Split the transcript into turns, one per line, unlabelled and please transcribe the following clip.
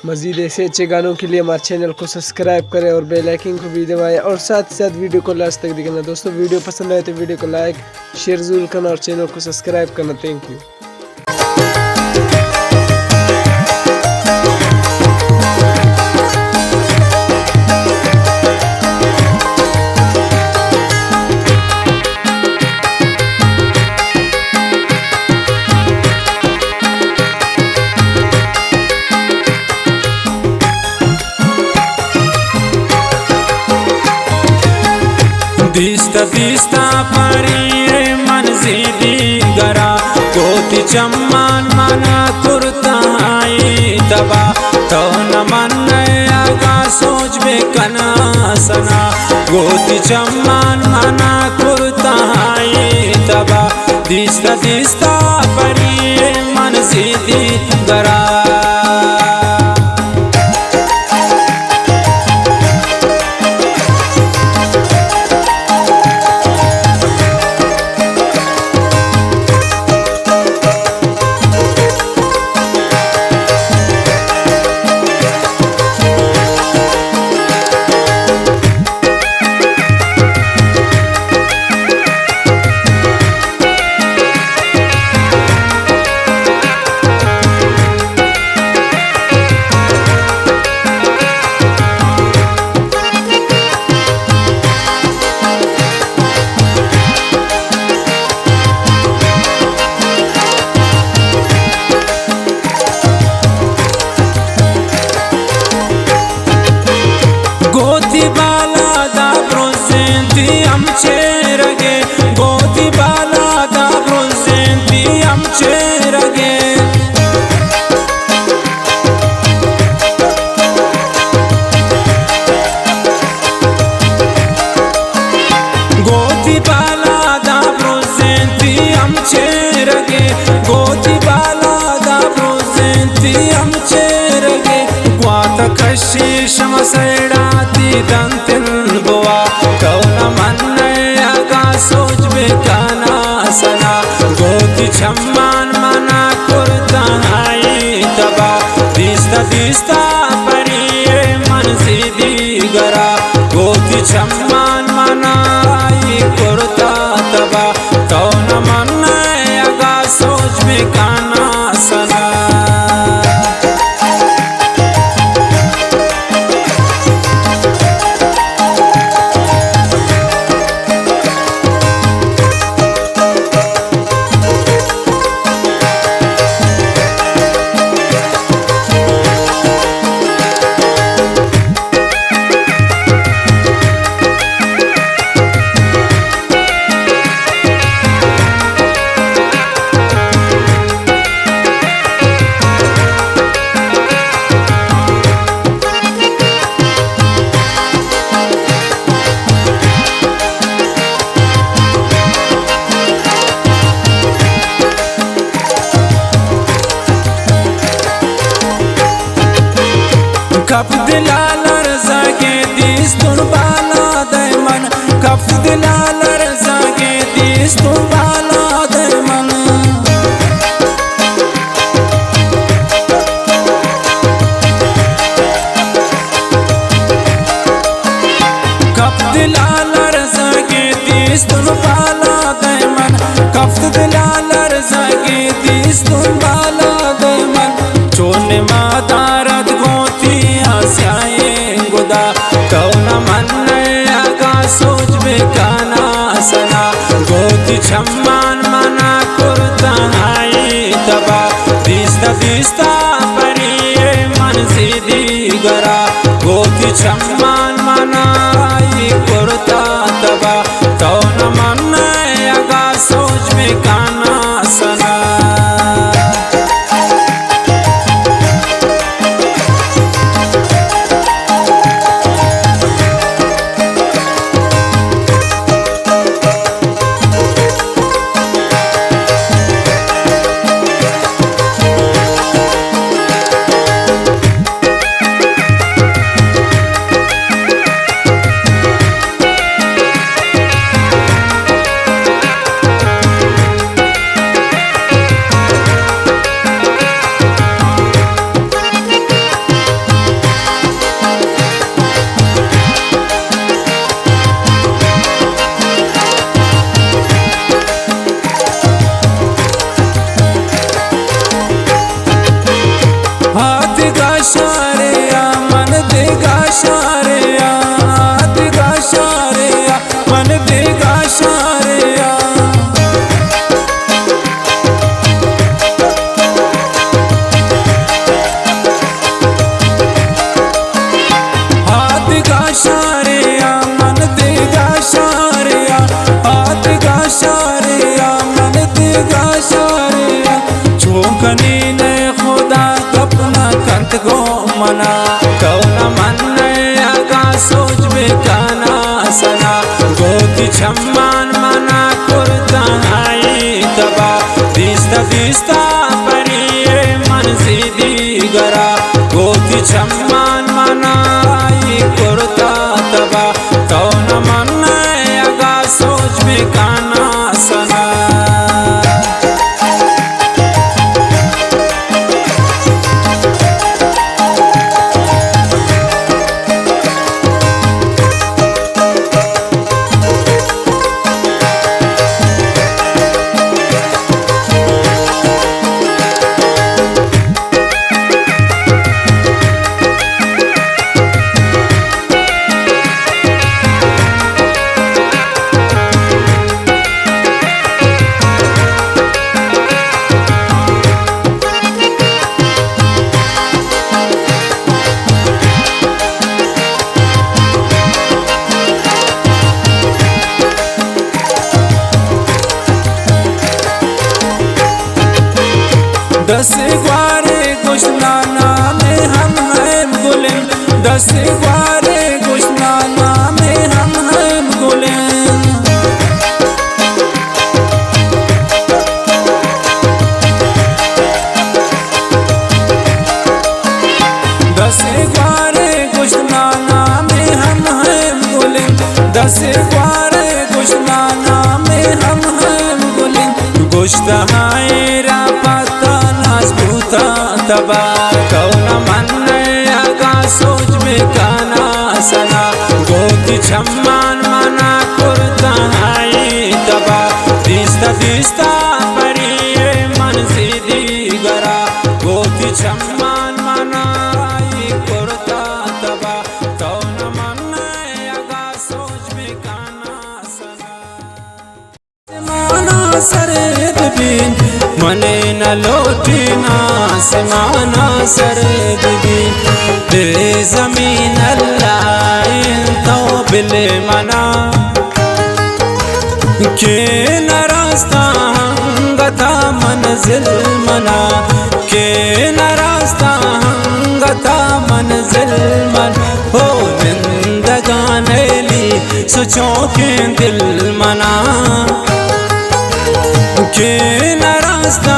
मज़ीद ऐसे अच्छे गानों के लिए हमारे चैनल को सब्सक्राइब करें और बेल आइकन को भी दबाएं और साथ ही साथ वीडियो को लास्ट तक देखना। दोस्तों वीडियो पसंद आए तो वीडियो को लाइक शेयर जरूर करना और चैनल को सब्सक्राइब करना। Thank you.
दिसता दिसता परी मनजिदी गरा गोती चम्मान मना कुर्ता दबा तो न मन आगा सोच बेकना सना गोती चम्मान मना कुर्ता दबा दिसता दिसता परी मनजिदी गरा गोती बाला दा ब्रोसेंती आमचे रगे गोती बाला दा ब्रोसेंती आमचे रगे गोती बाला दा ब्रोसेंती आमचे रगे गोती बाला दा ब्रोसेंती आमचे रगे क्वाता कशी शमसैडा दंतिन बुआ कौन मन आगा सोच बेकाना सना गोती चम्मान मना कुर्ता दबा दिसता दिसता परी मनजिदी गरा गोती चम्मान मना कुर्ता दबा कौन मन आगा सोच बेकाना सना कफ दिलालर जागे दिस तुर बाला दैमन कफ दिलालर जागे दिस तुर बाला दैमन कफ दिलालर जागे दिस तुर बाला दैमन कफ दिलालर जागे दिस तुर बाला दैमन चोने मादारत गुदा कौन मन आगा सोच बेकाना सना गोती चम्मान मना कुर्ता दबा दिसता दिसता परी मनजिदी गरा गोती चम्मान मना कुर्ता दबा कौन मन आगा सोच बेकाना सना शारिया मन देगा शारिया, देगा शारिया मन देगा शारिया। हाथ का शारिया मन देगा शारिया, हाथ का शारिया मन देगा शारिया। चौकनी ने खुदा अपना कंत को मना, कौन मन आगा सोच में काना सना। गोती छम्मान मना कुर्ता आई दबा, दिस्ता दिस्ता परिये मन सीधी गरा। गोती छम्मान मना आई कुर्ता दबा, कौन मन आगा सोच में काना सना। दस ग्वारे गुशनाना में हम हैं गुलें, दस ग्वारे गुशनाना में हम हैं गुलें। दस ग्वारे गुशनाना में हम हैं गुलें, दस ग्वारे गुशनाना में हम हैं गुलें। गुश्तहाए रा बूता तबा, कौन मन आगा सोच में काना सना। गोती छम्मान मना कुर्ता आई दबा, दिस्ता दिस्ता परिये मन सीधी गरा। गोती छम्मान मना आई कुर्ता तबा, कौन मन आगा सोच में काना सना। माना सरेद बिन मने न लौटिना समाना सरद दिन। दे जमीन अल्लाह तो बिल मना, के न रास्ता हंगता मंजिल मना, के न रास्ता हंगता मंजिल मन। हो जिंदगाने ली सोचों के दिल मना, के न रास्ता